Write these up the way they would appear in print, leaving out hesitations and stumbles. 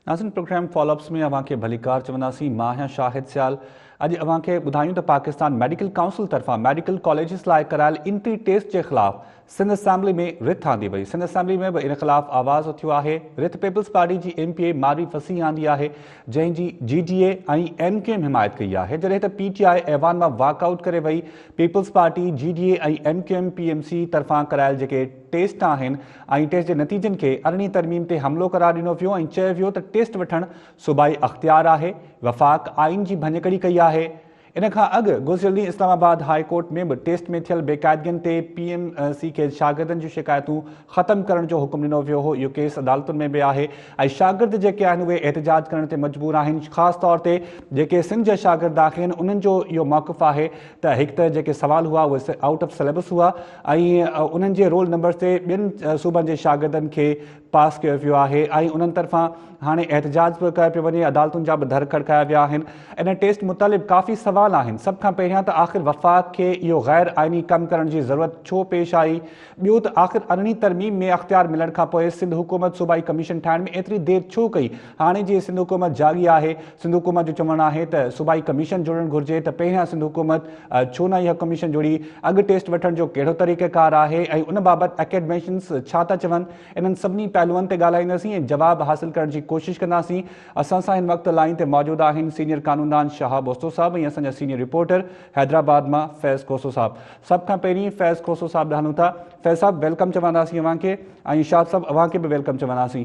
नाज़रीन programme follow-ups में अवांखे भलीकार चवंदासीं। मां आहियां शाहिद सियाल। अॼु अवांखे ॿुधायूं त पाकिस्तान मेडिकल काउंसिल तरफ़ां मेडिकल कॉलेजिस लाइ करायल एंट्री टेस्ट के ख़िलाफ़ सिंध असेंबली में रिथ आंदी वई। सिंध असेंबली में भी इन ख़िलाफ़ आवाज़ उथियो आहे। रिथ पीपल्स पार्टी की MPA मारी फसी आंदी है, जंहिंजी GDA ऐं MQM हिमायत कई है, जॾहिं त PTI ऐवान में वॉकआउट करे वई। पीपल्स पार्टी GDA ऐं MQM PMC तरफ़ां करायल जेके टेस्ट आहिनि ऐं टेस्ट के नतीजन के 18वीं तरमीम ते हमलो करार ॾिनो वियो ऐं चयो वियो त टेस्ट वठणु सूबाई अख्तियार है। वफ़ाक़ आइन जी भञकड़ी कई है। इन खां अॻु गुज़िरियल ॾींहुं इस्लामाबाद हाई कोर्ट में भी टेस्ट में थियल बेक़ाइदगियुनि ते PMC के शागिर्दनि जूं शिकायतूं ख़त्म करण जो हुकुम ॾिनो वियो हो। इहो केस अदालतुनि में भी आहे ऐं शागिर्द जेके आहिनि उहे एहतजाज करण ते मजबूर आहिनि। ख़ासि तौर ते जेके सिंध जा शागिर्द आहिनि उन्हनि जो इहो मौक़िफ़ आहे त हिकु त जेके सवाल हुआ उहे आउट ऑफ सिलेबस हुआ ऐं उन्हनि जे रोल नंबर ते ॿियनि सूबनि जे शागिर्दनि खे पास कयो वियो आहे ऐं उन्हनि तरफ़ां हाणे एहतजाज बि कयो पियो वञे। अदालतुनि जा भी दर खड़काया विया आहिनि। इन टेस्ट मुतालिब काफ़ी सवाल आहिनि। सभ खां पहिरियां त आख़िर वफ़ाक़ खे इहो गैर आइनी कम करण जी ज़रूरत छो पेश आई। ॿियो त आख़िर 18वीं तरमीम में अख्तियार मिलण खां पोइ सिंध हुकूमत सूबाई कमीशन ठाहिण में एतिरी देर छो कई। हाणे जीअं सिंध हुकूमत जागी आहे, सिंध हुकूमत जो चवणु आहे त सूबाई कमीशन जुड़णु घुरिजे, त पहिरियां सिंध हुकूमत छो न इहा कमीशन जुड़ी। अॻु टेस्ट वठण जो कहिड़ो तरीक़ेकार आहे ऐं उन बाबति एकेडमिशियंस छा था चवनि। इन्हनि सभिनी पहलुअनि ते ॻाल्हाईंदासीं ऐं जवाब हासिल करण जी कोशिशि कंदासीं। असां सां हिन वक़्तु लाइन ते मौजूदु आहिनि सीनियर कानूनदान शहाब ओस्तो साहब ऐं असांजा सीनियर रिपोर्टर हैदराबाद मां फैज़ खोसो साहब। सभ खां पहिरीं फैज़ खोसो साहब ॾाढो था। फैज़ साहब वेलकम चवंदासीं अव्हांखे ऐं शाह साहब अव्हांखे भी वेलकम चवंदासीं।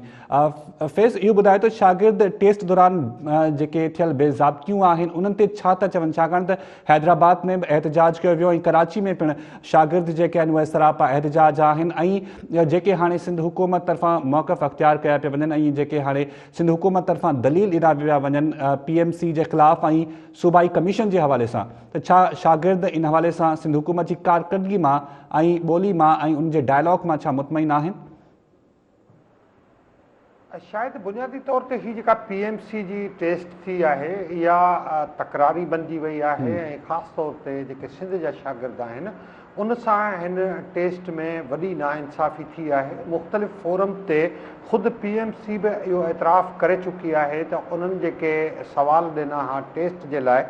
फैज़ इहो ॿुधायो त शागिर्द टेस्ट दौरान जेके थियल बेज़ाब्तियूं आहिनि उन्हनि ते छा था चवनि, छाकाणि त हैदराबाद में एहतजाज कयो वियो ऐं कराची में पिणु शागिर्द जेके आहिनि उहे सरापा एहतजाज आहिनि ऐं जेके हाणे सिंध हुकूमत तरफ़ां मौक़िफ़ अख्तियार कया पिया वञनि ऐं जेके हाणे सिंध हुकूमत तरफ़ां दलील ॾिना पिया वञनि PMC जे ख़िलाफ़ ऐं सूबाई कमीशन जे हवाले सां, त छा शागिर्द इन हवाले सां सिंध हुकूमत जी कारकर्दगी मां ऐं ॿोली मां ऐं उन जे डायलॉग मां छा मुतमइन आहिनि? शायद बुनियादी तौर ते ही जेका PMC जी टेस्ट थी आहे इहा तकरारी बणिजी वई आहे ऐं ख़ासि तौर ते जेके सिंध जा शागिर्द आहिनि उन सां हिन टेस्ट में वॾी नाइंसाफ़ी थी आहे। मुख़्तलिफ़ फोरम ते ख़ुदि PMC बि इहो एतिराफ़ करे चुकी आहे त उन्हनि जेके सवाल ॾिना हुआ टेस्ट जे लाइ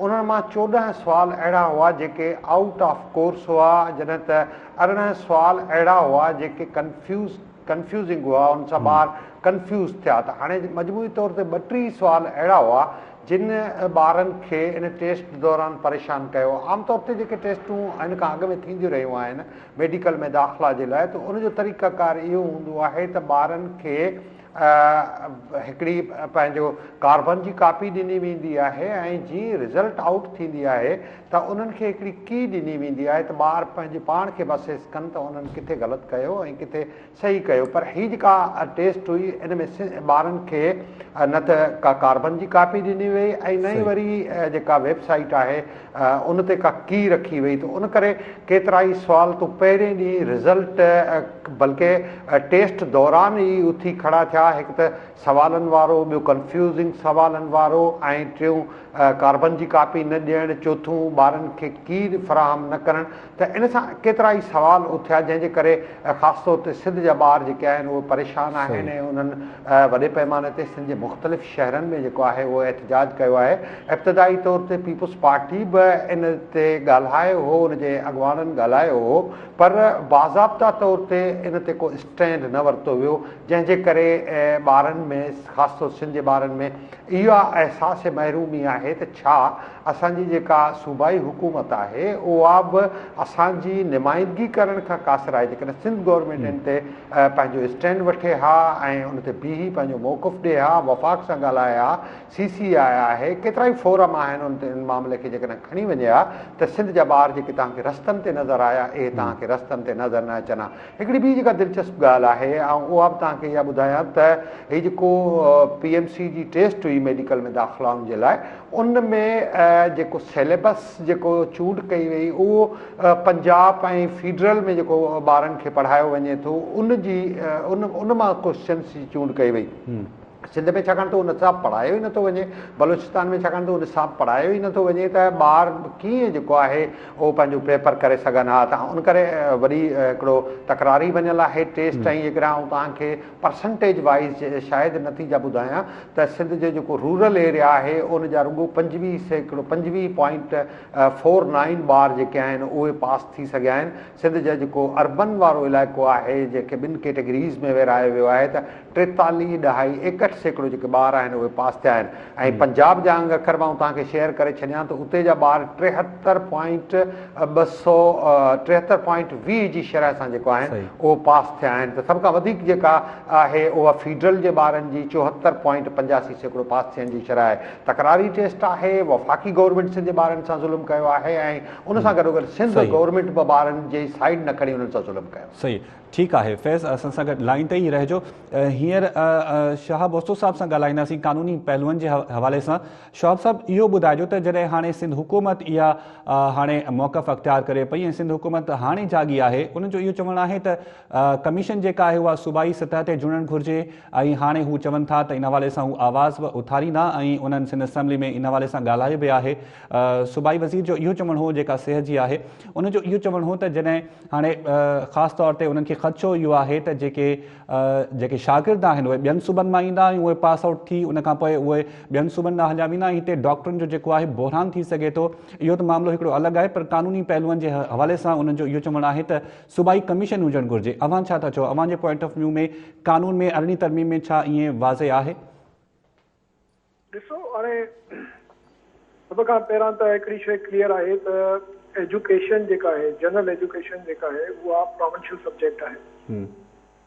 उन्हनि मां 14 सुवाल अहिड़ा हुआ जेके आउट ऑफ कोर्स हुआ, जॾहिं त 18 सुवाल अहिड़ा हुआ जेके कंफ्यूज़िंग हुआ, उन सां ॿार कंफ्यूज़ थिया। त हाणे मजमूई तौर ते 32 सुवाल अहिड़ा हुआ जिन ॿारनि खे इन टेस्ट दौरान परेशान कयो। आमतौर ते जेके टेस्टूं इन खां अॻु में थींदियूं रहियूं आहिनि मेडिकल में दाख़िला जे लाइ, त उनजो तरीक़ाकार इहो हूंदो आहे त ॿारनि खे हिकिड़ी पंहिंजो कार्बन जी कापी ॾिनी वेंदी आहे ऐं जीअं रिज़ल्ट आउट थींदी आहे त उन्हनि खे हिकिड़ी की ॾिनी वेंदी आहे त ॿार पंहिंजे पाण खे बसेस कनि त उन्हनि किथे ग़लति कयो ऐं किथे सही कयो। पर हीअ जेका टेस्ट हुई इन में ॿारनि खे न त का कार्बन जी कापी ॾिनी वई ऐं न ई वरी जेका वेबसाइट आहे उन ते का की रखी वई। त उन करे केतिरा ई सुवाल तो पहिरें ॾींहुं रिज़ल्ट बल्कि टेस्ट दौरान ई उथी खड़ा थिया। हिकु त सवालनि वारो, ॿियो कंफ्यूज़िंग सवालनि वारो ऐं टियों कार्बन जी कापी न ॾियणु, चोथों ॿारनि खे की फ़राहम न करणु। त इन सां केतिरा ई सवाल उथिया जंहिंजे करे ख़ासि तौर ते सिंध जा ॿार जेके आहिनि उहे परेशान आहिनि ऐं उन्हनि वॾे पैमाने ते सिंध जे मुख़्तलिफ़ शहरनि में जेको आहे उहो एहतजाज कयो आहे। इब्तिदाई तौर ते पीपल्स पार्टी बि इन ते ॻाल्हायो हो, उनजे अॻवाननि ॻाल्हायो हो, पर बाज़ाब्ता तौर ते इन ते को स्टैंड न वरितो वियो, जंहिंजे करे ॿारनि में ख़ासि तौर सिंध जे ॿारनि में इहा अहसास महरूमी आहे त छा असांजी जेका सूबाई हुकूमत आहे उहा बि असांजी नुमाइंदगी करण खां क़ासिर आहे। जेकॾहिं सिंध गवर्नमेंट इन ते पंहिंजो स्टैंड वठे हा ऐं उन ते बीही पंहिंजो मौक़िफ़ ॾिए हा, वफ़ाक़ सां ॻाल्हाए हा, CC आहे, केतिरा ई फोरम आहिनि उन ते इन मामले खे जेकॾहिं खणी वञे हा त सिंध जा ॿार जेके तव्हांखे रस्तनि ते नज़र आया इहे तव्हांखे रस्तनि ते नज़र न अचनि हा। हिकिड़ी ॿी जेका दिलचस्प ॻाल्हि आहे ऐं उहा बि तव्हांखे इहा ॿुधायां त हीअ जेको PMC जी टेस्ट हुई मेडिकल में दाख़िलाउनि जे लाइ उन में जेको सिलेबस जेको चूंड कई वई उहो पंजाब ऐं फेडरल में जेको ॿारनि खे पढ़ायो वञे थो उन मां क्वेश्चन्स जी चूंड कई वई। सिंध में छाकाणि त उन हिसाब पढ़ायो ई नथो वञे, बलूचिस्तान में छाकाणि त उन हिसाब पढ़ायो ई नथो वञे, त ॿार कीअं जेको आहे उहो पंहिंजो पेपर करे सघनि हा। त उन करे वरी हिकिड़ो तकरारी वञल आहे टेस्ट। ऐं जेकॾहिं आउं तव्हांखे परसेंटेज वाइज़ शायदि नतीजा ॿुधायां त सिंध जो जेको रूरल एरिया आहे उन जा रुॻो 25.49 ॿार जेके आहिनि उहे पास थी सघिया आहिनि। सिंध जो जेको अर्बन वारो इलाइक़ो आहे जेके ॿिनि कैटेगरीज़ में विरहायो वियो आहे त 43.61% जेके ॿार आहिनि उहे पास थिया आहिनि। ऐं पंजाब जा अंग अखर मां तव्हांखे शेयर करे छॾियां त उते जा ॿार 73.20 जी शरह सां जेको आहिनि उहो पास थिया आहिनि। त सभ खां वधीक जेका आहे उहा फीडरल जे ॿारनि जी 74.85% पास थियण जी शरह आहे। तकरारी टेस्ट आहे, वफ़ाक़ी गवर्नमेंट सिंध जे ॿारनि सां ज़ुल्म कयो आहे ऐं उन सां गॾोगॾु सिंध गवर्नमेंट बि ॿारनि जी साइड न खणी उन्हनि सां ज़ुल्म कयो। सही, ठीकु आहे फैज़, असां सां गॾु लाइन ते ई रहिजो। हींअर शाह बोस्तो साहब सां ॻाल्हाईंदासीं कानूनी पहलुअनि जे हवाले सां। शाह साहब, इहो ॿुधाइजो त जॾहिं हाणे सिंध हुकूमत इहा हाणे मौक़फ़ अख़्तियार करे पई ऐं सिंध हुकूमत हाणे जागी आहे, उन्हनि जो इहो चवणु आहे त कमीशन जेका आहे उहा सूबाई सतह ते जुड़णु घुरिजे ऐं हाणे हू चवनि था त इन हवाले सां हू आवाज़ बि उथारींदा ऐं उन्हनि सिंध असेंबली में इन हवाले सां ॻाल्हायो बि आहे। सूबाई वज़ीर जो इहो चवणु हो जेका सिहत जी आहे, उनजो इहो चवणु हो त जॾहिं हाणे ख़ासि तौर ते उन्हनि खे ख़दशो इहो आहे त जेके शागिर्द आहिनि उहे ॿियनि सूबनि मां ईंदा ऐं उहे पास आउट थी उन खां पोइ उहे ॿियनि सूबनि ॾांहुं हलिया वेंदा। हिते डॉक्टरनि जो जेको आहे बहिरान थी सघे थो। इहो त मामिलो हिकिड़ो अलॻि आहे, पर कानूनी पहलुअनि जे हवाले सां उन्हनि जो इहो चवणु आहे त सूबाई कमीशन हुजणु घुरिजे। अव्हां छा था चओ? अव्हां जे पॉइंट ऑफ व्यू में कानून में अरिड़हीं तरमीम में छा ईअं वाज़े आहे? ॾिसो, हाणे सभ खां पहिरां त हिकिड़ी शइ क्लियर आहे त एजुकेशन जेका आहे, जनरल एजुकेशन जेका आहे उहा प्रोविंशियल सब्जेक्ट आहे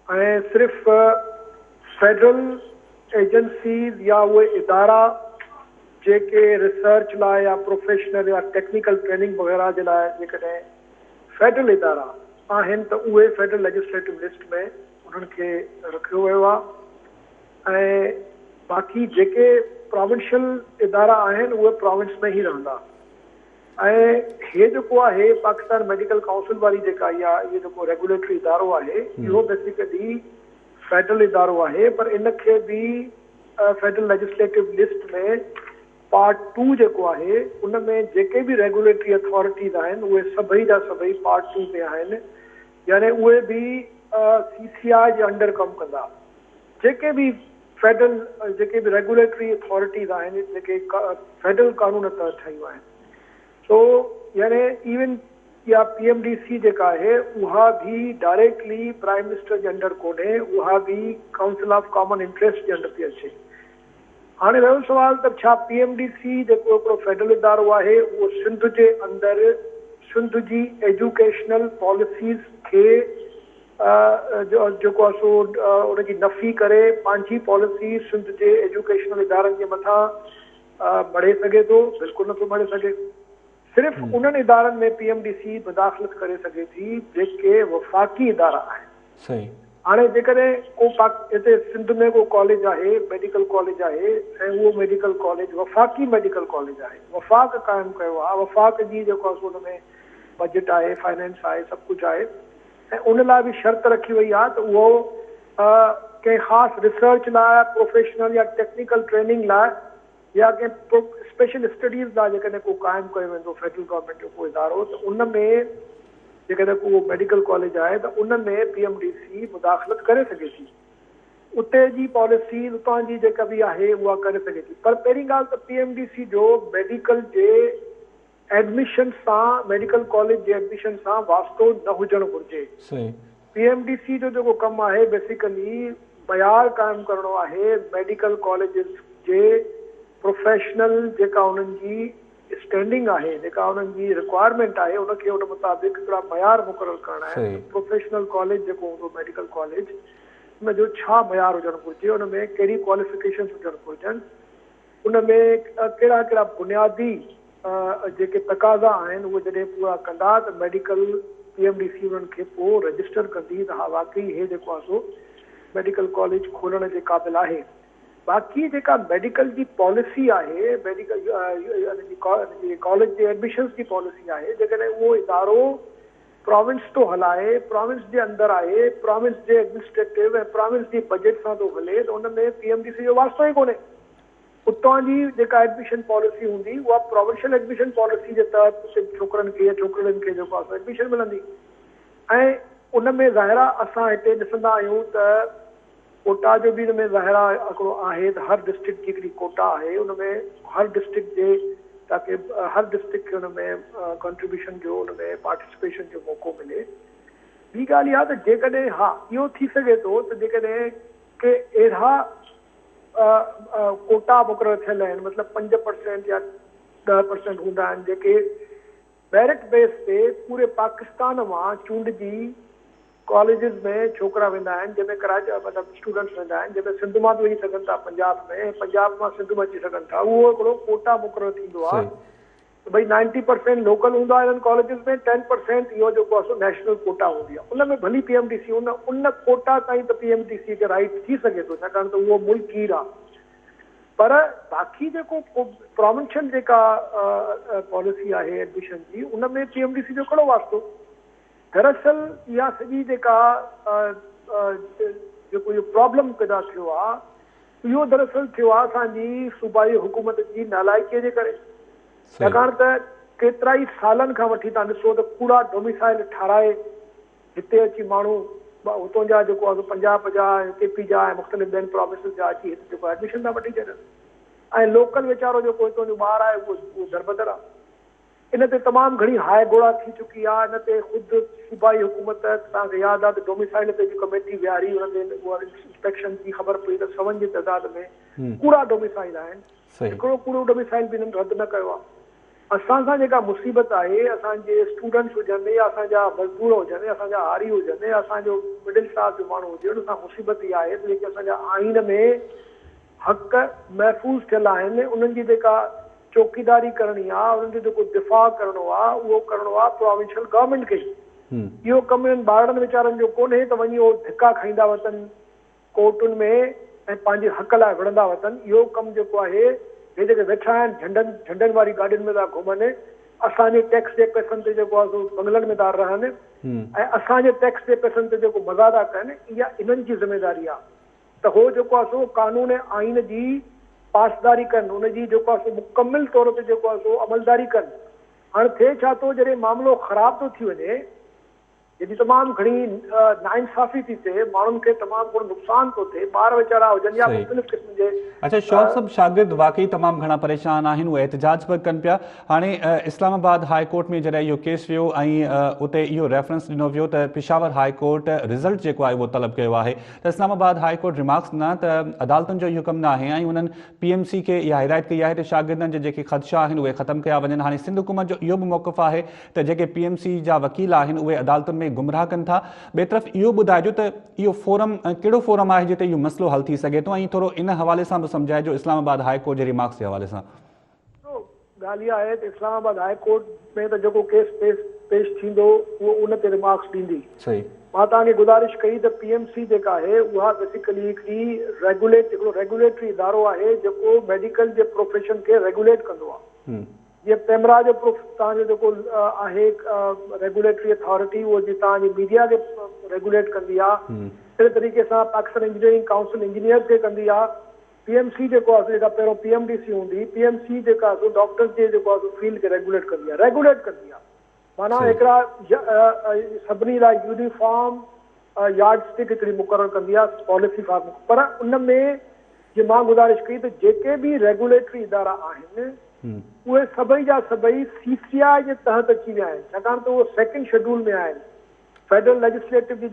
ऐं सिर्फ़ फेडरल एजेंसीज़ या उहे इदारा जेके रिसर्च लाइ या प्रोफेशनल या टेक्निकल ट्रेनिंग वग़ैरह जे लाइ जेकॾहिं फेडरल इदारा आहिनि त उहे फेडरल लेजिस्लेटिव लिस्ट में उन्हनि खे रखियो वियो आहे। ऐं बाक़ी जेके प्रोविंशियल इदारा आहिनि उहे प्रोविंस में ई रहंदा। ऐं हे जेको आहे पाकिस्तान मेडिकल काउंसिल वारी जेका इहा इहो जेको रेगुलेटरी इदारो आहे इहो बेसिकली फेडरल इदारो आहे, पर इनखे बि फेडरल लेजिस्लेटिव लिस्ट में पार्ट 2 जेको आहे उन में जेके बि रेगुलेटरी अथॉरिटीज़ आहिनि उहे सभई जा सभई पार्ट 2 में आहिनि, यानी उहे बि CCI जे अंडर कमु कंदा। जेके बि फेडरल जेके बि रेगुलेटरी अथॉरिटीज़ आहिनि जेके फेडरल कानून तहत ठहियूं आहिनि, सो यानी इवन या PMDC जेका आहे उहा बि डायरेक्टली प्राइम मिनिस्टर जे अंडर कोन्हे, उहा बि council of common interest J under थी अचे। हाणे रहियो सुवाल त छा PMDC जेको हिकिड़ो फेडरल इदारो आहे उहो सिंध जे अंदरि सिंध जी एजुकेशनल पॉलिसीज़ खे जेको आहे सो उनजी नफ़ी करे पंहिंजी पॉलिसी सिंध जे एजुकेशनल इदारनि जे मथां बढ़े सघे थो? बिल्कुलु नथो बढ़े सघे। सिर्फ़ु उन्हनि इदारनि में PMDC मुदाख़लत करे सघे थी जेके वफ़ाक़ी इदारा आहिनि। सही। हाणे जेकॾहिं को हिते सिंध में को कॉलेज आहे, मेडिकल कॉलेज आहे ऐं उहो मेडिकल कॉलेज वफ़ाक़ी मेडिकल कॉलेज आहे, वफ़ाक़ क़ाइमु कयो आहे, वफ़ाक़ जी जेको आहे सो उन में बजट आहे, फाइनेंस आहे, सभु कुझु आहे ऐं उन लाइ बि शर्त रखी वई आहे त उहो कंहिं ख़ासि रिसर्च लाइ, प्रोफेशनल या टेक्निकल ट्रेनिंग लाइ या कंहिं स्पेशल स्टडीज़ लाइ जेकॾहिं को क़ाइमु कयो वेंदो फेडरल गवर्नमेंट जो को इदारो, त उन में जेकॾहिं को मेडिकल कॉलेज आहे त उन में PMDC मुदाख़लत करे सघे थी। उते जी पॉलिसी उतां जी जेका बि आहे उहा करे सघे थी। पर पहिरीं ॻाल्हि त PMDC जो मेडिकल जे एडमिशन सां, मेडिकल कॉलेज जे एडमिशन सां वास्तो न हुजणु घुरिजे। PMDC जो जेको कमु आहे बेसिकली मयार क़ाइमु करणो आहे मेडिकल कॉलेजिस जे प्रोफेशनल जेका उन्हनि जी स्टैंडिंग आहे, जेका उन्हनि जी रिक्वायरमेंट आहे उनखे उन मुताबिक़ हिकिड़ा मयार मुक़ररु करणा आहिनि। प्रोफेशनल कॉलेज जेको हूंदो मेडिकल कॉलेज उन जो छा मयार हुजणु घुरिजे, उन में कहिड़ी क्वालिफिकेशन हुजणु घुरिजनि, उन में कहिड़ा कहिड़ा बुनियादी जेके तक़ाज़ा आहिनि उहे जॾहिं पूरा कंदा त मेडिकल PMDC उन्हनि खे पोइ रजिस्टर कंदी त हा वाकई हे जेको आहे सो मेडिकल कॉलेज खोलण जे क़ाबिल आहे। बाक़ी जेका मेडिकल जी पॉलिसी आहे, मेडिकल कॉलेज जे एडमिशन्स जी पॉलिसी आहे, जेकॾहिं उहो इदारो प्रोविंस तो हलाए, प्रोविंस जे अंदर आहे, प्रोविंस जे एडमिनिस्ट्रेटिव ऐं प्रोविंस जी बजट सां थो हले, त उन में PMDC जो वास्तो ई कोन्हे। उतां जी जेका एडमिशन पॉलिसी हूंदी उहा प्रोविंशियल एडमिशन पॉलिसी जे तहत सिर्फ़ु छोकिरनि खे छोकिरियुनि खे जेको आहे एडमिशन मिलंदी। ऐं उन में ज़ाहिर आहे असां हिते ॾिसंदा आहियूं त कोटा जो बि हिन में ज़ाहिर हिकिड़ो आहे त हर डिस्ट्रिक्ट जी हिकिड़ी कोटा आहे, उन में हर डिस्ट्रिक्ट जे ताकी हर डिस्ट्रिक्ट खे हुन में कंट्रीब्यूशन जो हुन में पार्टिसिपेशन जो मौक़ो मिले। ॿी ॻाल्हि इहा त जेकॾहिं हा इहो थी सघे थो त जेकॾहिं के अहिड़ा कोटा मुक़ररु थियल आहिनि, मतिलबु 5% या 10% हूंदा आहिनि जेके मेरिट बेस ते पूरे पाकिस्तान मां चूंडजी कॉलेजिस में छोकिरा वेंदा आहिनि, जंहिंमें कराची मतिलबु स्टूडेंट्स वेंदा आहिनि, जंहिंमें सिंध मां बि वञी सघनि था पंजाब में, पंजाब मां सिंध में अची सघनि था। उहो हिकिड़ो कोटा मुक़ररु थींदो आहे त भई 90% लोकल हूंदो आहे हिननि कॉलेजिस में, 10% इहो जेको आहे सो नेशनल कोटा हूंदी आहे। उन में भली PMDC उन कोटा ताईं त PMDC खे राइट थी सघे थो, छाकाणि त उहो मुल्कीर आहे। पर बाक़ी जेको प्रोविंशियल जेका पॉलिसी आहे एडमिशन जी, उन में PMDC जो कहिड़ो वास्तो? दरअसल इहा सॼी जेका जेको इहो प्रॉब्लम पैदा थियो आहे, इहो दरअसल थियो आहे असांजी सूबाई हुकूमत जी नालाइकीअ जे करे। छाकाणि त केतिरा ई सालनि खां वठी तव्हां ॾिसो त कूड़ा डोमिसाइल ठाराए हिते अची माण्हू हुतां जा जेको आहे पंजाब जा KP जा ऐं मुख़्तलिफ़ ॿियनि प्रोविंसिस जा अची हिते जेको एडमिशन था वठी छॾनि, ऐं लोकल वीचारो जेको हितां जो ॿार आहे उहो दरबदर आहे। इन ते तमामु घणी हाय गोड़ा थी चुकी आहे। इन ते ख़ुदि सूबाई हुकूमत, तव्हांखे यादि आहे त डोमिसाइल ते जी कमेटी विहारी, हुन ते इंस्पेक्शन जी ख़बर पई त 100 जी तइदाद में कूड़ा डोमिसाइल आहिनि, हिकिड़ो कूड़ो डोमिसाइल बि हिननि रद्द न कयो आहे। असां सां जेका मुसीबत आहे, असांजे स्टूडेंट्स हुजनि या असांजा मज़दूर हुजनि, असांजा हारी हुजनि या असांजो मिडिल क्लास जो माण्हू हुजे, उन सां मुसीबत इहा आहे त जेके असांजा आइन में हक़ महफ़ूज़ थियल आहिनि, उन्हनि जी जेका चौकीदारी करणी आहे, उन्हनि जो जेको दिफ़ा करणो आहे, उहो करणो आहे प्रोविंशियल गवर्नमेंट खे। इहो कमु हिननि ॿारनि वीचारनि जो कोन्हे त वञी उहो धिका खाईंदा वतनि कोर्टुनि में ऐं पंहिंजे हक़ लाइ विढ़ंदा वतनि। इहो कमु जेको आहे, हे जेके वेठा आहिनि झंडनि वारी गाॾियुनि में था घुमनि, असांजे टैक्स जे पैसनि ते जेको आहे सो बंगलनि में था रहनि ऐं असांजे टैक्स जे पैसनि ते जेको मज़ा था कनि, इहा इन्हनि जी ज़िमेदारी आहे त हो जेको आहे सो कानून ऐं आइन जी पासदारी कनि, उनजी जेको आहे सो मुकमिल तौर ते जेको आहे सो अमलदारी कनि। हाणे थिए छा थो, जॾहिं मामिलो ख़राब थो थी वञे, जॾहिं तमामु घणी नाइंसाफ़ी थी थिए, माण्हुनि खे तमामु घणो नुक़सान थो थिए, ॿार वीचारा हुजनि या मुख़्तलिफ़ क़िस्म जे। अच्छा शौक़ साहब, शागिर्द वाकई तमामु घणा परेशान आहिनि, उहे एहतजाज पिया कनि पिया। हाणे इस्लामाबाद हाई कोर्ट में जॾहिं इहो केस वियो ऐं उते इहो रेफरेंस ॾिनो वियो त पेशावर हाई कोर्ट रिज़ल्ट जेको आहे उहो तलब कयो आहे, त इस्लामाबाद हाई कोर्ट रिमार्क्स ॾिना त अदालतुनि जो इहो कमु न आहे ऐं उन्हनि PMC खे इहा हिदायत कई आहे त शागिर्दनि जे जेके ख़दशा आहिनि उहे ख़तमु कया वञनि। हाणे सिंध हुकूमत जो इहो बि मौक़िफ़ आहे त जेके PMC जा वकील आहिनि उहे अदालतुनि में गुमराह कनि था। ॿिए तरफ़ इहो ॿुधाइजो त इहो फोरम कहिड़ो फोरम आहे जिते इहो मसइलो हल थी सघे थो, ऐं थोरो इन हवाले सां बि सम्झाइजो इस्लामाबाद हाई कोर्ट जे रिमार्क्स जे हवाले सां। ॻाल्हि इहा आहे त इस्लामाबाद हाई कोर्ट में त जेको केस पेश थींदो उहो उन ते रिमार्क्स ॾींदी। सही, मां तव्हांखे गुज़ारिश कई त PMC जेका आहे उहा बेसिकली हिकिड़ी हिकिड़ो रेगुलेटरी इदारो आहे जेको मेडिकल जे प्रोफेशन खे रेगुलेट कंदो आहे। जीअं पेमरा जो तव्हांजो जेको आहे रेगुलेटरी अथॉरिटी, उहो जीअं तव्हांजी मीडिया खे रेगुलेट कंदी आहे, अहिड़े तरीक़े सां पाकिस्तान इंजीनियरिंग काउंसिल इंजीनियर्स खे कंदी आहे। PMC जेको आहे जेका पहिरियों PMDC हूंदी, PMC जेका आहे डॉक्टर्स जे जेको आहे फील्ड खे रेगुलेट कंदी आहे। माना हिकिड़ा सभिनी लाइ यूनिफॉर्म यार्ड स्टिक हिकिड़ी मुक़ररु कंदी आहे पॉलिसी फॉर्म। पर उन में जीअं मां गुज़ारिश कई त जेके बि रेगुलेटरी इदारा आहिनि उहे सभई जा सभई CCI जे तहत अची विया आहिनि, छाकाणि त उहो 2nd शेड्यूल में आहिनि। फेडरल लेजिस्लेटिव जी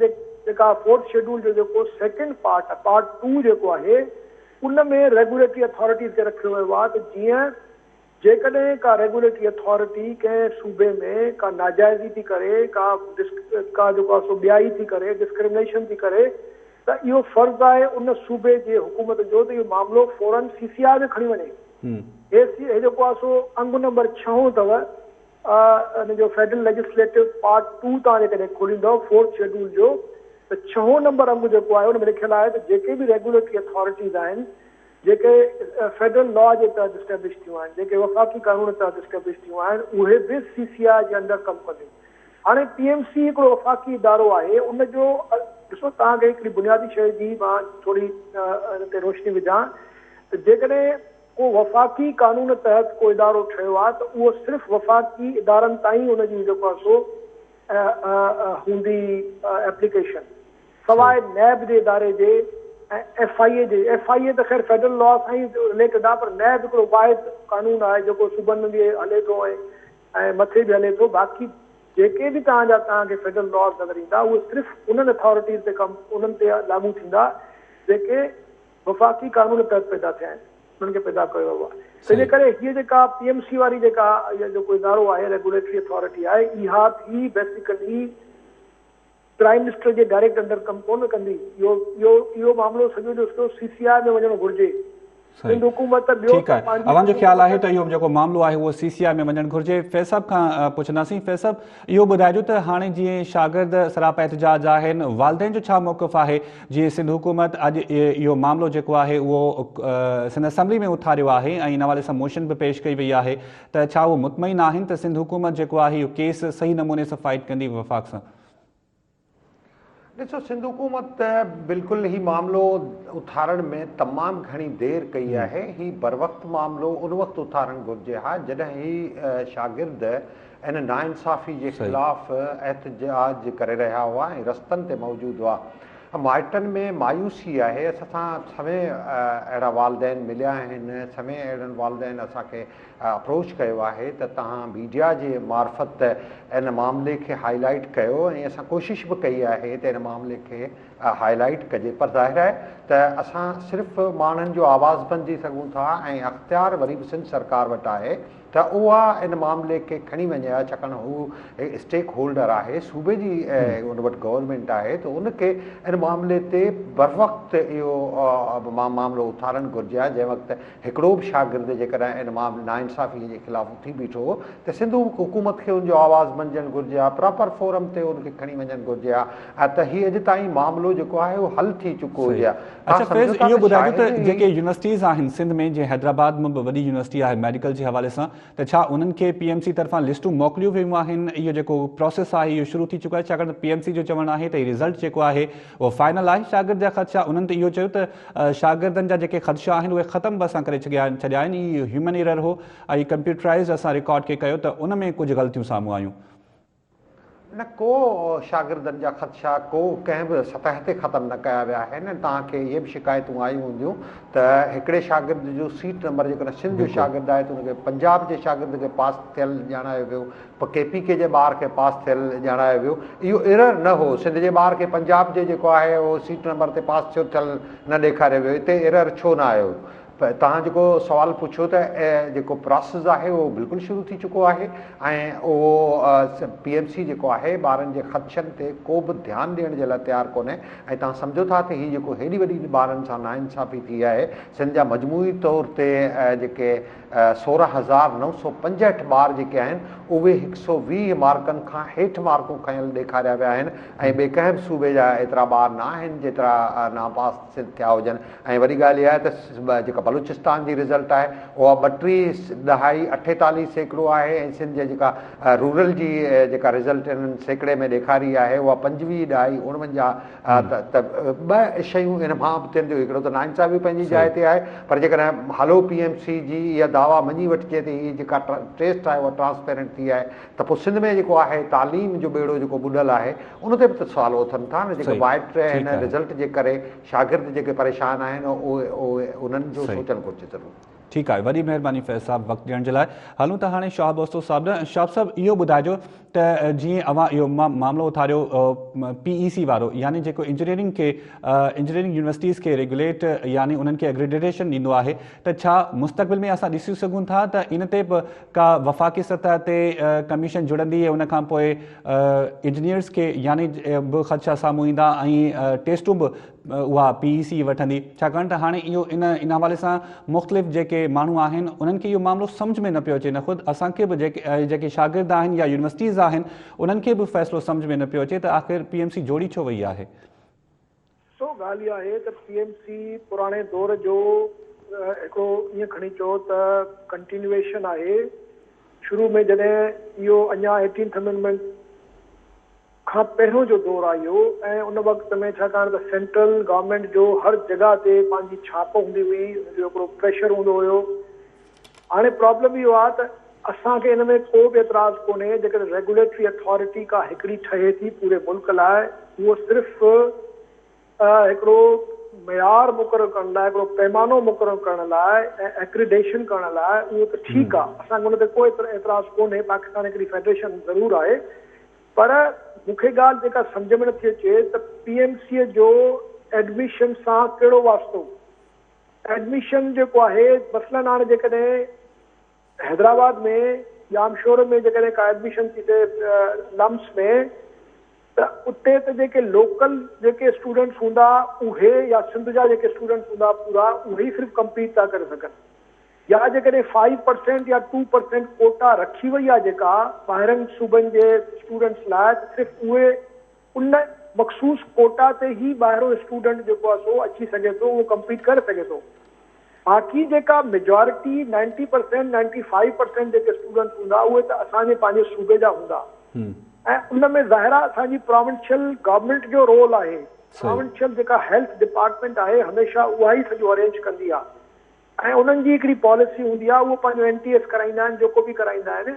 जेका 4th शेड्यूल जो जेको 2nd पार्ट आहे, पार्ट 2 जेको आहे, उन में रेगुलेटरी अथॉरिटीज़ खे रखियो वियो आहे त जीअं जेकॾहिं का रेगुलेटरी अथॉरिटी कंहिं सूबे में का नाजाइज़ी थी करे, का जेको आहे सो ॿियाई थी करे, डिस्क्रिमिनेशन थी करे, त इहो फ़र्ज़ु आहे उन सूबे जे हुकूमत जो त इहो मामिलो फौरन CCI में खणी वञे। हे जेको आहे सो अंग नंबर 6 अथव इन जो फेडरल लेजिस्लेटिव पार्ट 2 तव्हां जेकॾहिं खोलींदव 4th शेड्यूल जो, त 6 नंबर अंग जेको आहे उन में लिखियलु आहे त जेके बि रेगुलेटरी अथॉरिटीज़ आहिनि जेके फेडरल लॉ जे तहत इस्टेब्लिश थियूं आहिनि, जेके वफ़ाक़ी कानून तहत इस्टेब्लिश थियूं आहिनि, उहे बि CCI जे अंदरि कमु कंदियूं। हाणे PMC हिकिड़ो वफ़ाक़ी इदारो आहे, उनजो ॾिसो तव्हांखे हिकिड़ी बुनियादी शइ जी मां थोरी हिन ते रोशनी विझां त जेकॾहिं को वफ़ाक़ी कानून तहत को इदारो ठहियो आहे त उहो सिर्फ़ु वफ़ाक़ी इदारनि ताईं उनजी जेको आहे सो हूंदी एप्लीकेशन, सवाइ नैब जे इदारे जे ऐं FIA जे। FIA त ख़ैर फेडरल लॉ सां ई रिलेटेड आहे, पर नैब हिकिड़ो वाहिद कानून आहे जेको सूबनि में बि हले थो ऐं मथे बि हले थो। बाक़ी जेके बि तव्हांखे फेडरल लॉ नज़र ईंदा उहे सिर्फ़ु उन्हनि अथॉरिटीज़ ते उन्हनि ते लागू थींदा जेके वफ़ाक़ी कानून तहत पैदा थिया आहिनि, उन्हनि खे पैदा कयो वियो आहे। तंहिंजे करे हीअ जेका PMC वारी जेका जेको इदारो आहे, रेगुलेटरी अथॉरिटी आहे, इहा थी बेसिकली प्राइम मिनिस्टर जे डायरेक्ट अंडर कमु कोन कंदी। इहो मामिलो सॼो जो CCI में वञणो घुरिजे। सिंध हुकूमत ठीक है, अवां जो ख्याल है तो इहो जेको मामलो आहे उहो CCI में वञणु घुरिजे। फैज़ साहब खां पुछंदासीं। फैज़ साहब, इहो ॿुधाइजो त हाणे जीअं शागिर्द सरापा एहतिजाज आहिनि, वालिदैन जो छा मौक़िफ़ आहे? जीअं सिंध हुकूमत अॼु इहो मामलो जेको आहे उहो सिंध असेंबली में उथारियो आहे ऐं इन हवाले सां मोशन बि पेश कई वई आहे, त छा उहो मुतमइन आहिनि त सिंध हुकूमत जेको आहे इहो केस सही नमूने सां फाइट कंदी वफ़ाक़ सां? ॾिसो, सिंध हुकूमत बिल्कुलु ही मामिलो उथारण में तमामु घणी देरि कई आहे। ही बर वक़्तु मामिलो उन वक़्तु उथारणु घुरिजे हा जॾहिं ही शागिर्द इन नाइंसाफ़ी जे ख़िलाफ़ एहतिजाज करे रहिया हुआ ऐं रस्तनि ते मौजूदु हुआ। माइटनि में मायूसी आहे। असां सभई अहिड़ा वालिदैन मिलिया आहिनि, सभई अहिड़नि वालिदैन असांखे अप्रोच कयो आहे त तव्हां मीडिया जे मार्फत इन मामले खे हाईलाइट कयो, ऐं असां कोशिशि बि कई आहे त इन मामले खे हाईलाइट कजे। पर ज़ाहिर आहे त असां सिर्फ़ु माण्हुनि जो आवाज़ बणिजी सघूं था ऐं अख़्तियार वरी बि सिंध सरकार वटि आहे त उहा इन मामले खे खणी वञे, छाकाणि हू स्टेक होल्डर आहे, सूबे जी उन वटि गवर्नमेंट आहे, त उनखे इन मामले ते बर वक़्तु इहो मामिलो उथारणु घुरिजे आहे। जंहिं वक़्तु हिकिड़ो बि शागिर्द जेकॾहिं इन मामले नाइंसाफ़ी जे ख़िलाफ़ उथी बीठो त सिंध हुकूमत खे उनजो आवाज़ बणिजणु घुरिजे आहे, प्रॉपर फोरम ते उनखे खणी वञणु घुरिजे आहे त हीअ अॼु ताईं मामिलो जेको आहे उहो हल थी चुको हुजे। अच्छा फैज़, इहो ॿुधाइजो त जेके यूनिवर्सिटीज़ आहिनि सिंध में, जीअं हैदराबाद में बि वॾी यूनिवर्सिटी आहे मेडिकल जे हवाले सां, त छा उन्हनि खे PMC तरफ़ां लिस्टूं मोकिलियूं वियूं आहिनि? इहो जेको प्रोसेस आहे इहो शुरू थी चुको आहे, छाकाणि त PMC जो चवणु आहे त रिज़ल्ट जेको आहे उहो फाइनल आहे। शागिर्द जा ख़दशा, उन्हनि त इहो चयो त शागिर्दनि जा जेके ख़दशा आहिनि उहे ख़तमु बि असां करे छॾिया आहिनि, इहो ह्यूमन एरर हो ऐं कंप्यूटराइज़ असां रिकॉर्ड खे कयो त उन में कुझु ग़लतियूं साम्हूं आयूं। न को शागिर्दनि जा ख़दशा को कंहिं बि सतह ते ख़तमु न कया विया आहिनि। तव्हांखे इहे बि शिकायतूं आयूं हूंदियूं त हिकिड़े शागिर्द जो सीट नंबर जेकॾहिं सिंध जो शागिर्द आहे त उनखे पंजाब जे शागिर्द खे पास थियल ॼाणायो वियो, KPK जे ॿार खे पास थियल ॼाणायो वियो। इहो एरर न हो। सिंध जे ॿार खे पंजाब जे जेको आहे उहो सीट नंबर ते पास थियल न ॾेखारियो वियो। हिते एरर छो न आयो? तव्हां जेको सुवालु पुछो त जेको प्रोसेस आहे उहो बिल्कुलु शुरू थी चुको आहे ऐं उहो PMC जेको आहे ॿारनि जे ख़दशनि ते को बि ध्यानु ॾियण जे लाइ तयारु कोन्हे। ऐं तव्हां सम्झो था त हीअ जेको हेॾी वॾी ॿारनि सां नाइंसाफ़ी थी आहे, सिंध जा मजमूई तौर ते जेके 16,965 ॿार जेके आहिनि उहे 120 मार्कनि खां हेठि मार्कूं खयल ॾेखारिया विया आहिनि ऐं ॿिए कंहिं बि सूबे जा एतिरा ॿार न आहिनि जेतिरा नापास थिया हुजनि। ऐं वॾी ॻाल्हि इहा आहे त जेका बलूचिस्तान जी रिज़ल्ट आहे उहा 32.48% आहे ऐं सिंध जे जेका रूरल जी जेका रिज़ल्ट इन्हनि सैकड़े में ॾेखारी आहे उहा 25.49। त ॿ शयूं इन मां बि थियनि थियूं। हिकिड़ो त नाइंसाफ़ी पंहिंजी जाइ ते आहे, पर जेकॾहिं हलो PMC जी इहा दावा मञी वठिजे त हीअ जेका टेस्ट आहे उहा ट्रांसपेरेंट थी आहे त पोइ सिंध में जेको आहे तालीम जो बेड़ो जेको ॿुॾल आहे उन ते बि त सुवाल उथनि था न। जेके वाइट हिन रिज़ल्ट जे करे शागिर्द जेके परेशान आहिनि उहे उन्हनि जो सोचणु घुरिजे ज़रूरु। ठीकु आहे, वॾी महिरबानी फैज़ साहब वक़्तु ॾियण जे लाइ। हलूं था हाणे शाह बोस्तो साहब ॾांहुं। शाह साहब, इहो ॿुधाइजो त जीअं अवां इहो मामिलो उथारियो PEC वारो, यानी जेको इंजीनियरिंग यूनिवर्सिटीज़ खे रेगुलेट यानी उन्हनि खे एक्रेडिटेशन ॾींदो आहे, त छा मुस्तक़बिल में असां ॾिसी सघूं था त इन ते बि का वफ़ाक़ी सतह ते कमीशन जुड़ंदी ऐं उन खां पोइ इंजीनियर्स खे यानी बि ख़दशा साम्हूं ईंदा ऐं टेस्टूं बि उहा PEC वठंदी? छाकाणि त हाणे इहो इन हवाले सां मुख़्तलिफ़ जेके माण्हू आहिनि उन्हनि खे इहो मामिलो सम्झ में न पियो अचे। न ख़ुदि असांखे बि जेके शागिर्द आहिनि या यूनिवर्सिटीज़ आहिनि उन्हनि खे बि फ़ैसिलो सम्झ में न पियो अचे त आख़िर PMC जोड़ी छो वई आहे? सो ॻाल्हि इहा आहे त PMC पुराणे दौर जो हिकिड़ो ईअं खणी चओ त कंटिन्यूएशन आहे। शुरू में जॾहिं इहो अञा 18th अमेंडमेंट खां पहिरियों जो दौर आहे इहो, ऐं उन वक़्त में छाकाणि त सेंट्रल गवर्नमेंट जो हर जॻह ते पंहिंजी छाप हूंदी हुई, हुनजो हिकिड़ो प्रेशर हूंदो हुयो। हाणे प्रॉब्लम इहो आहे त असांखे हिन में को बि एतिराज़ कोन्हे, जेकॾहिं रेगुलेटरी अथॉरिटी का हिकिड़ी ठहे थी पूरे मुल्क लाइ, उहो सिर्फ़ु हिकिड़ो मयार मुक़ररु करण लाइ, हिकिड़ो पैमानो मुक़ररु करण लाइ ऐं एक्रीडेशन करण लाइ, उहो त ठीकु आहे, असांखे हुन ते कोई एतिराज़ कोन्हे। पाकिस्तान हिकिड़ी फेडरेशन ज़रूरु आहे, पर मूंखे ॻाल्हि जेका सम्झ में नथी अचे त PMC जो एडमिशन सां कहिड़ो वास्तो। एडमिशन जेको आहे, मसलन हाणे जेकॾहिं हैदराबाद में या अमशोर में जेकॾहिं का एडमिशन थी थिए लम्स में, त उते त जेके लोकल जेके स्टूडेंट्स हूंदा उहे, या सिंध जा जेके स्टूडेंट्स हूंदा पूरा, उहे ई सिर्फ़ु कम्पीट था करे सघनि। या जेकॾहिं 5% या 2% कोटा रखी वई आहे जेका ॿाहिरनि सूबनि जे स्टूडेंट्स लाइ, सिर्फ़ु उहे उन मख़सूस कोटा ते ई ॿाहिरों स्टूडेंट जेको आहे सो अची सघे थो, उहो कम्पीट करे सघे थो। बाक़ी जेका मेजॉरिटी 90% 95% जेके स्टूडेंट्स हूंदा उहे त असांजे पंहिंजे सूबे जा हूंदा, ऐं उन में ज़ाहिर आहे असांजी प्रोविंशियल गवर्नमेंट जो रोल आहे। प्रोविंशियल जेका हेल्थ डिपार्टमेंट आहे हमेशा उहा ई सॼो अरेंज कंदी आहे, ऐं उन्हनि जी हिकिड़ी पॉलिसी हूंदी आहे, उहो पंहिंजो NTS कराईंदा आहिनि, जेको बि कराईंदा आहिनि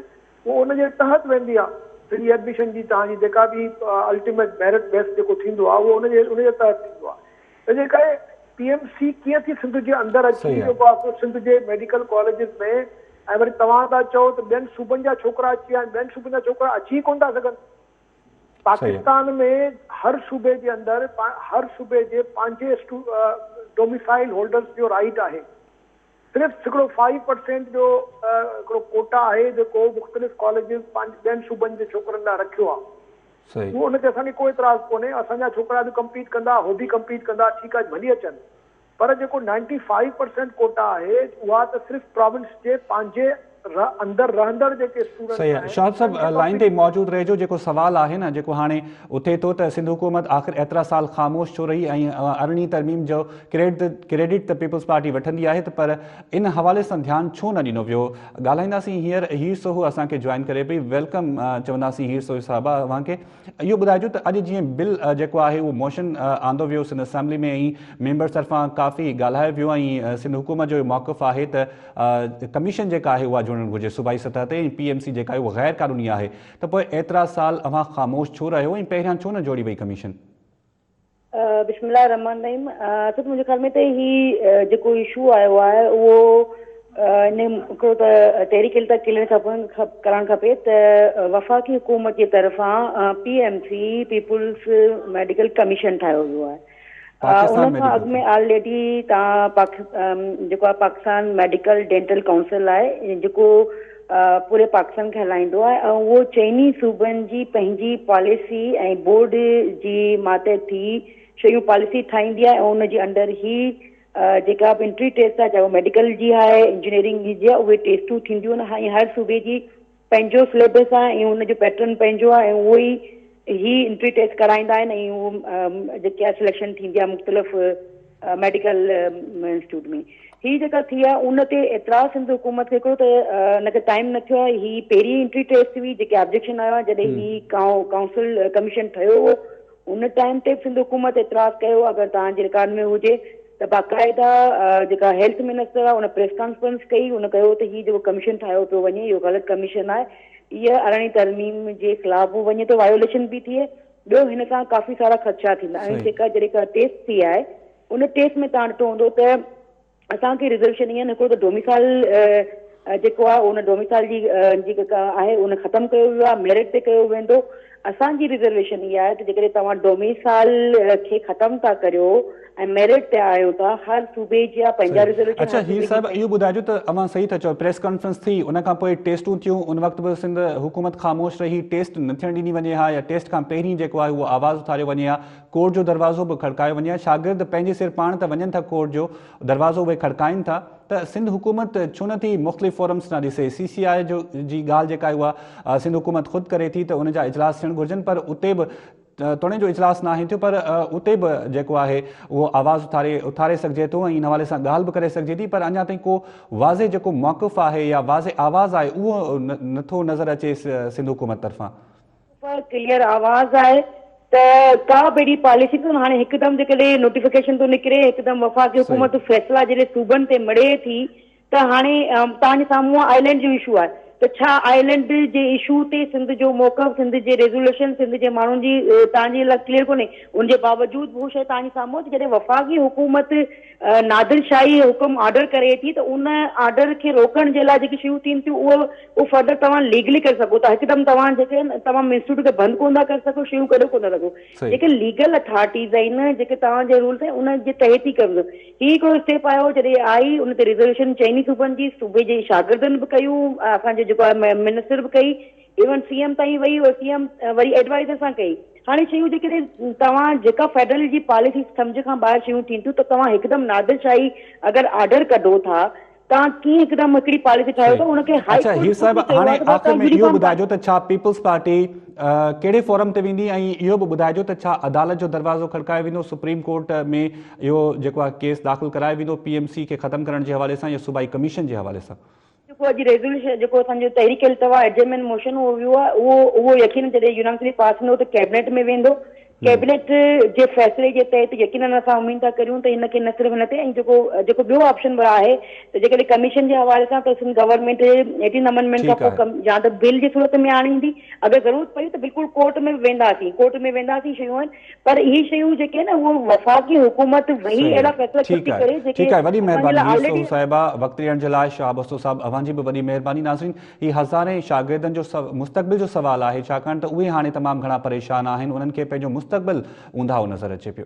उहो उनजे तहत वेंदी आहे। फ्री एडमिशन जी तव्हांजी जेका बि अल्टीमेट मेरिट बेस जेको थींदो आहे उहो उनजे तहत थींदो आहे। तंहिंजे करे PMC कीअं थी सिंध जे अंदरि अची जेको आहे सिंध जे मेडिकल कॉलेजिस में, ऐं वरी तव्हां था चओ त ॿियनि सूबनि जा छोकिरा अची विया आहिनि, ॿियनि सूबनि जा छोकिरा अची कोन था सघनि। पाकिस्तान में हर सूबे जे अंदरि हर सूबे जे पंहिंजे डोमिसाइल होल्डर्स जो राइट आहे। सिर्फ़ु हिकिड़ो 5% जो हिकिड़ो कोटा आहे जेको मुख़्तलिफ़ कॉलेजिस ॿियनि सूबनि जे छोकिरनि लाइ रखियो आहे। उहो उनते असांखे कोई एतिराज़ कोन्हे, असांजा छोकिरा बि कम्पीट कंदा, हो बि कम्पीट कंदा, ठीकु आहे, भली अचनि। पर जेको 95% कोटा आहे उहा त सिर्फ़ु प्रोविंस जे पंहिंजे अंदर रहंदड़ जेके स्टूडेंट सही है। शाहिद साहब लाइन ते मौजूद रहिजो। जेको सवाल आहे न जेको हाणे उथे थो त सिंध हुकूमत आख़िर एतिरा साल ख़ामोश छो रही ऐं 18वीं तरमीम जो क्रेडिट त पीपल्स पार्टी वठंदी आहे, त पर इन हवाले सां ध्यानु छो न ॾिनो वियो। ॻाल्हाईंदासीं हींअर सोहू असांखे जॉइन करे पई, वेलकम चवंदासीं हीर सोहू साहिबा अव्हांखे। इहो ॿुधाइजो त अॼु जीअं बिल जेको आहे उहो मोशन आंदो वियो सिंध असेंबली में, ऐं मेंबर्स तरफ़ां काफ़ी ॻाल्हायो वियो, ऐं सिंध हुकूमत जो मौक़िफ़ आहे त कमीशन जेका आहे उहा घुर्जे सूबाई सतह ते, PMC जेका आहे उहा गैर कानूनी आहे, त पोइ एतिरा साल अव्हां ख़ामोश छो रहियो ऐं पहिरियां छो न जोड़ी वई कमीशन। बिस्मिल्लाह रहमान रहीम। मुंहिंजे ख़्याल में त ही जेको इशू आयो आहे उहो हिकिड़ो त तहरीक इंसाफ़ करणु खपे त वफ़ाक़ी हुकूमत जे तरफ़ां PMC पीपुल्स मेडिकल कमीशन ठाहियो वियो आहे। उन खां अॻु में ऑलरेडी तव्हां जेको आहे पाकिस्तान मेडिकल डेंटल काउंसिल आहे जेको पूरे पाकिस्तान खे हलाईंदो आहे, ऐं उहो चइनी सूबनि जी पंहिंजी पॉलिसी ऐं बोर्ड जी मातहती शयूं पॉलिसी ठाहींदी आहे, ऐं उनजे अंदर ई जेका बि एंट्री टेस्ट आहे, चाहे उहो मेडिकल जी आहे, इंजीनियरिंग जी आहे, उहे टेस्टूं थींदियूं आहिनि। ऐं हर सूबे जी पंहिंजो सिलेबस आहे ऐं उनजो पैटर्न पंहिंजो आहे, ऐं उहो ही एंट्री टेस्ट कराईंदा आहिनि, ऐं उहो जेकी आहे सिलेक्शन थींदी आहे मुख़्तलिफ़ मेडिकल इंस्टीट्यूट में। ही जेका थी आहे उन ते एतिराज़ सिंध हुकूमत खे हिकिड़ो त हिनखे टाइम न थियो आहे। ही पहिरीं एंट्री टेस्ट हुई जेके ऑब्जेक्शन आयो आहे जॾहिं ही काउंसिल कमीशन ठहियो हो, उन टाइम ते सिंध हुकूमत एतिराज़ कयो। अगरि तव्हांजे रिकॉर्ड में हुजे त बाक़ाइदा जेका हेल्थ मिनिस्टर आहे उन प्रेस कॉन्फ्रेंस कई, उन कयो त ही जेको कमीशन ठाहियो पियो वञे इहो ग़लति कमीशन आहे, इहा 18वीं तरमीम जे ख़िलाफ़ वञे तो, वायोलेशन बि थिए। ॿियो हिन सां काफ़ी सारा ख़दशा थींदा। ऐं जेका जॾहिं टेस्ट थी आहे उन टेस्ट में तव्हां ॾिठो हूंदो त असांखे रिजर्वेशन ईअं हिकिड़ो त डोमिसाइल जेको आहे उन डोमिसाइल जी जेका आहे उन ख़तमु कयो वियो आहे, मेरिट ते कयो वेंदो। असांजी रिजर्वेशन इहा आहे त जेकॾहिं तव्हां डोमिसाइल खे ख़तमु था करियो ऐं मेरिट ते आयो था, हर सूबे जा पंहिंजा रिजर्वेशन। अच्छा हीर साहिब इहो ॿुधाइजो त अव्हां सही था चओ, प्रेस कॉन्फ्रेंस थी उन खां पोइ टेस्टूं थियूं, उन वक़्तु बि सिंध हुकूमत ख़ामोश रही, टेस्ट न थियणु ॾिनी वञे हा, या टेस्ट खां पहिरीं जेको आहे उहो आवाज़ु उथारियो वञे हा, कोर्ट जो दरवाज़ो बि खड़कायो वञे हा। शागिर्द पंहिंजे सिर पाण त वञनि था कोर्ट जो दरवाज़ो उहे खड़काइनि था, त सिंध हुकूमत छो नथी मुख़्तलिफ़ फोरम्स न ॾिसे। CCI जी ॻाल्हि जेका आहे उहा सिंध हुकूमत ख़ुदि करे थी त उनजा इजलास थियणु घुरिजनि, पर उते बि तोड़े जो इजलास न आहे थियो, पर उते बि जेको आहे उहो आवाज़ु उथारे सघिजे थो ऐं इन हवाले सां ॻाल्हि बि करे सघिजे थी, पर अञा ताईं को वाज़े जेको मौक़िफ़ आहे या वाज़े आवाज़ आहे उहो नथो नज़र अचे सिंध हुकूमत तरफ़ां। क्लियर आवाज़ आहे त का बि अहिड़ी पॉलिसी तो हाणे हिकदमि जेकॾहिं नोटिफिकेशन थो निकिरे, हिकदमि वफ़ाक़ी हुकूमत फ़ैसिला जॾहिं सूबनि ते मड़े थी त हाणे तव्हांजे साम्हूं आइलैंड जो इशू आहे त छा आइलैंड जे इशू ते सिंध जो मौक़फ़, सिंध जे रेज़ोल्यूशन, सिंध जे माण्हुनि जी तव्हांजे लाइ क्लियर कोन्हे। उनजे बावजूद उहो शइ तव्हांजे साम्हूं जॾहिं वफ़ाक़ी हुकूमत नादिरशाही हुकुम ऑर्डर करे थी त उन ऑर्डर खे रोकण जे लाइ जेकी शयूं थियनि थियूं उहो फर्दर तव्हां लीगली करे सघो था। हिकदमि तव्हां जेके तमामु इंस्टीट्यूट खे बंदि कोन था करे सघो, शयूं कढो कोन था सघो। जेके लीगल अथॉरिटीज़ आहिनि, जेके तव्हांजे रूल्स आहिनि उन जे तहत ई करियो। हीउ हिकिड़ो स्टेप आयो जॾहिं आई, उन ते रिज़ोल्यूशन चइनी सूबनि जी, सूबे जे शागिर्दनि बि कयूं, असांजे जेको आहे मिनिस्टर बि कई, इवन सीएम ताईं वई, सीएम वरी एडवाइज़र सां कई। हाणे शयूं जेके तव्हां जेका फेडरल जी पॉलिसी सम्झ खां ॿाहिरि शयूं थियनि थियूं त तव्हां हिकदमि नादिरशाही अगरि ऑर्डर कढो था, तव्हां कीअं हिकदमि हिकिड़ी पॉलिसी ठाहियो था उनखे हाई अच्छा हीर साहिब हाणे आख़िर में इहो ॿुधाइजो त छा पीपल्स पार्टी कहिड़े फोरम ते वेंदी ऐं इहो बि ॿुधाइजो त छा अदालत जो दरवाज़ो खड़काए वेंदो, सुप्रीम कोर्ट में इहो जेको आहे केस दाख़िल कराए वेंदो पीएमसी खे ख़तमु करण जे हवाले सां या सूबाई कमीशन जे हवाले सां? जेको अॼु रेज़ोल्यूशन जेको असांजो तहरीक अथव एडजमेंट मोशन उहो वियो आहे, उहो यकीन जॾहिं यूनानिमसली पास थींदो त कैबिनेट में वेंदो। कैबिनेट जे फ़ैसिले जे तहत यकीनन असां उमीद था करियूं त हिनखे न सिर्फ़ु हिन ते ऐं जेको ॿियो ऑप्शन बि आहे त जेकॾहिं कमीशन जे हवाले सां त गवर्नमेंट 18 अमेंडमेंट खां पोइ या त बिल जी सूरत में आणींदी, अगरि ज़रूरत पई त बिल्कुलु कोर्ट में वेंदासीं शयूं आहिनि। पर इहे शयूं जेके आहिनि उहो वफ़ाक़ी हुकूमत वही अहिड़ा फ़ैसिला करे ठीकु आहे। वॾी महिरबानी साहिबा, वक़्तु ॾियण जे लाइ। शाह बस्तो साहिब अव्हांजी बि वॾी महिरबानी। नाज़रीन, ही हज़ारे शागिर्दनि जो मुस्तक़बिल जो सुवालु आहे, छाकाणि त उहे हाणे तमामु घणा परेशान आहिनि, उन्हनि खे पंहिंजो मुस्तक़बिल ऊंधाओ नज़र अचे पियो।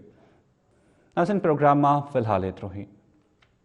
नाज़रीन, प्रोग्राम मां फ़िलहाल एतिरो ई।